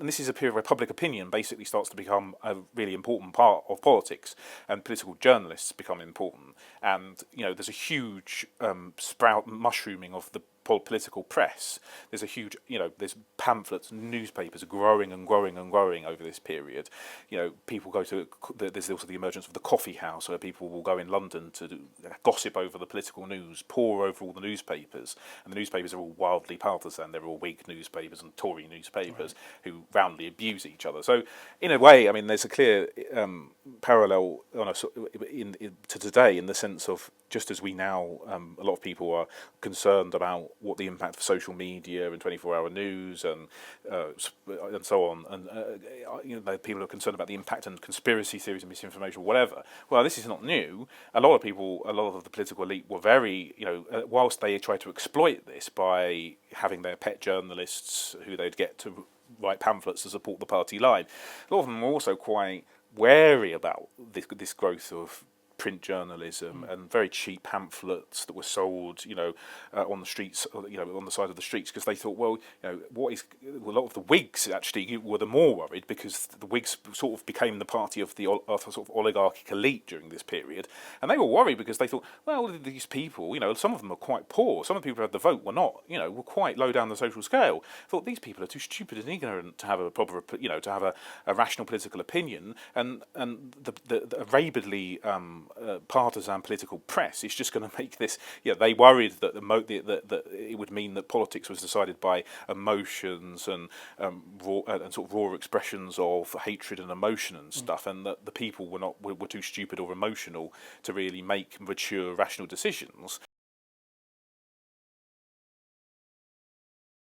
And this is a period where public opinion basically starts to become a really important part of politics, and political journalists become important. And there's a huge mushrooming of the political press. There's a huge, there's pamphlets, newspapers are growing and growing and growing over this period. People go to. There's also the emergence of the coffee house, where people will go in London to gossip over the political news, pore over all the newspapers, and the newspapers are all wildly partisan. They're all Whig newspapers and Tory newspapers who roundly abuse each other. So, in a way, I mean, there's a clear parallel to today, in the sense of, just as we now, a lot of people are concerned about what the impact of social media and 24-hour news and so on, and people are concerned about the impact on conspiracy theories and misinformation, or whatever. Well, this is not new. A lot of the political elite were very, whilst they tried to exploit this by having their pet journalists who they'd get to write pamphlets to support the party line, a lot of them were also quite wary about this growth of print journalism and very cheap pamphlets that were sold, on the streets, on the side of the streets, because they thought, well, a lot of the Whigs actually were the more worried, because the Whigs sort of became the party of the sort of oligarchic elite during this period, and they were worried because they thought, well, these people, some of them are quite poor, some of the people who had the vote were not, were quite low down the social scale. Thought these people are too stupid and ignorant to have a proper, to have a rational political opinion, and the rabidly partisan political press is just going to make this. They worried that that it would mean that politics was decided by emotions and sort of raw expressions of hatred and emotion and stuff, and that the people were too stupid or emotional to really make mature, rational decisions.